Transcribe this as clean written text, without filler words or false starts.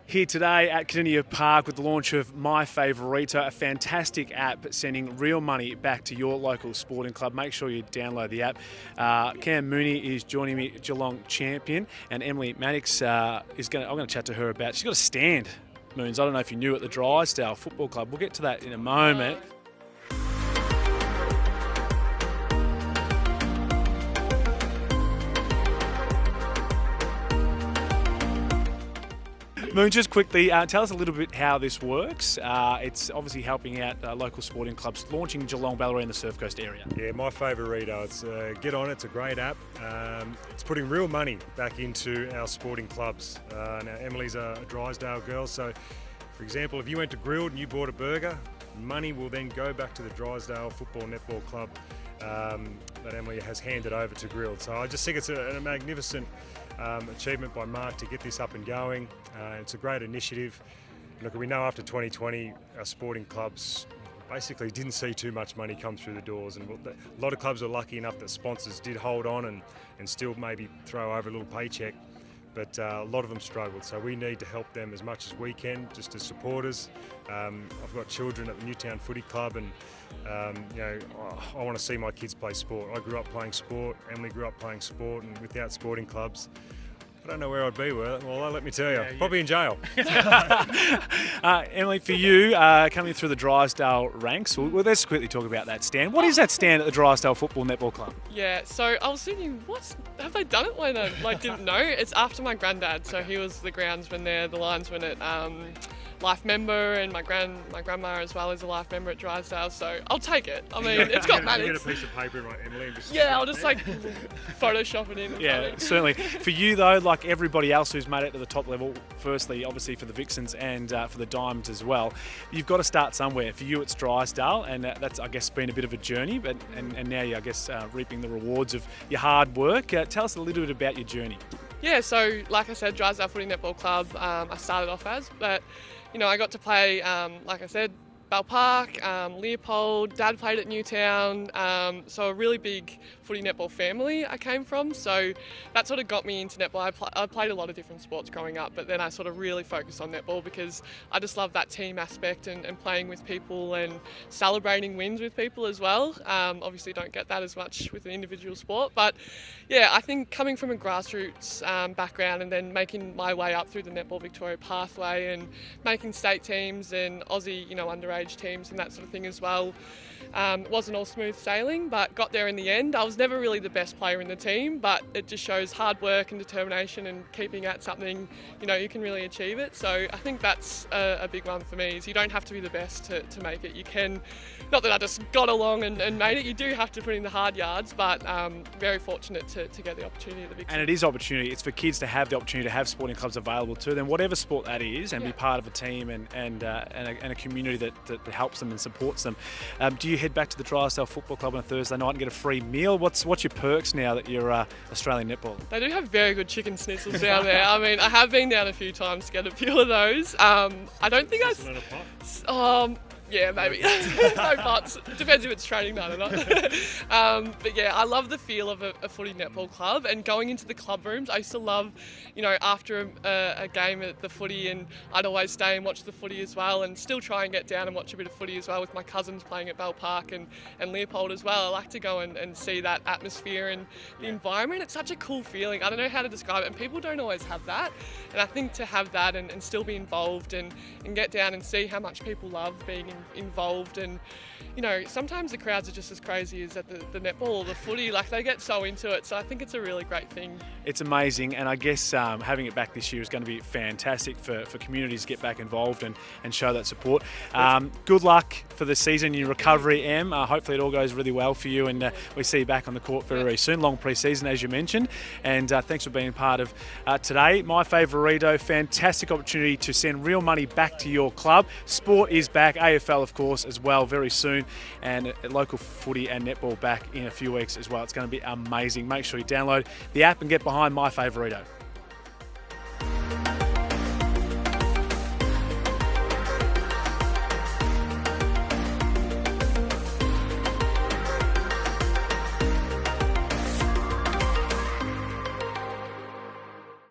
Here today at Cardinia Park with the launch of MyFavorito, a fantastic app sending real money back to your local sporting club. Make sure you download the app. Cam Mooney is joining me, Geelong champion, and Emily Mannix I'm going to chat to her about. She's got a stand, Moons. I don't know if you knew at the Drysdale Football Club. We'll get to that in a moment. Moon, just quickly, tell us a little bit how this works. It's obviously helping out local sporting clubs, launching Geelong, Ballarat and the Surf Coast area. Yeah, MyFavorito. It's get on it. It's a great app. It's putting real money back into our sporting clubs. Now, Emily's a Drysdale girl, so for example, if you went to Grilled and you bought a burger, money will then go back to the Drysdale Football Netball Club that Emily has handed over to Grilled. So I just think it's a magnificent achievement by Mark to get this up and going. It's a great initiative. Look, we know after 2020 our sporting clubs basically didn't see too much money come through the doors, and a lot of clubs are lucky enough that sponsors did hold on and still maybe throw over a little paycheck, but a lot of them struggled, so we need to help them as much as we can, just as supporters. I've got children at the Newtown Footy Club, and I want to see my kids play sport. I grew up playing sport, Emily grew up playing sport, and without sporting clubs, I don't know where I'd be. Well, let me tell you, probably in jail. Emily, for you, coming through the Drysdale ranks, well, let's quickly talk about that stand. What is that stand at the Drysdale Football Netball Club? Yeah, so I was thinking, have they done it when I didn't know? It's after my granddad, so he was the groundsman there, the linesman at life member, and my grandma as well is a life member at Drysdale, so I'll take it. I mean, it's got Mannix. You get a piece of paper, right, Emily? And just I'll just Photoshop it in. Yeah, certainly. For you though, like everybody else who's made it to the top level, firstly, obviously for the Vixens and for the Diamonds as well, you've got to start somewhere. For you, it's Drysdale, and that's, I guess, been a bit of a journey, but and now you're, I guess, reaping the rewards of your hard work. Tell us a little bit about your journey. Yeah, so like I said, Drysdale Footy Netball Club, I started off as, but I got to play, like I said, Bell Park, Leopold, Dad played at Newtown, so a really big footy netball family I came from, so that sort of got me into netball. I played a lot of different sports growing up, but then I sort of really focused on netball because I just love that team aspect and playing with people and celebrating wins with people as well. Obviously don't get that as much with an individual sport, but yeah, I think coming from a grassroots background and then making my way up through the Netball Victoria pathway and making state teams and Aussie, underage teams and that sort of thing as well. It wasn't all smooth sailing, but got there in the end. I was never really the best player in the team, but it just shows hard work and determination and keeping at something, you can really achieve it. So I think that's a big one for me, is you don't have to be the best to make it. You can, not that I just got along and made it, you do have to put in the hard yards, but very fortunate to get the opportunity at the Vixens. And it is opportunity. It's for kids to have the opportunity to have sporting clubs available to them, whatever sport that is, and be part of a team and a community that helps them and supports them. Do you head back to the Drysdale Football Club on a Thursday night and get a free meal? What's your perks now that you're Australian netball? They do have very good chicken schnitzels down there. I mean, I have been down a few times to get a few of those. I don't think yeah, maybe. No pots. Depends if it's training night or not. But yeah, I love the feel of a footy netball club, and going into the club rooms. I used to love, after a game at the footy, and I'd always stay and watch the footy as well, and still try and get down and watch a bit of footy as well with my cousins playing at Bell Park and Leopold as well. I like to go and see that atmosphere and the environment. It's such a cool feeling. I don't know how to describe it, and people don't always have that. And I think to have that and still be involved and get down and see how much people love being involved, and sometimes the crowds are just as crazy as at the netball or the footy. Like, they get so into it, so I think it's a really great thing. It's amazing, and I guess having it back this year is going to be fantastic for communities to get back involved and show that support. Good luck for the season, your recovery, Em. Hopefully it all goes really well for you, and we see you back on the court very soon. Long pre-season, as you mentioned, and thanks for being part of today. MyFavorito, fantastic opportunity to send real money back to your club. Sport is back, AFL of course as well, very soon, and local footy and netball back in a few weeks as well. It's going to be amazing. Make sure you download the app and get behind MyFavorito.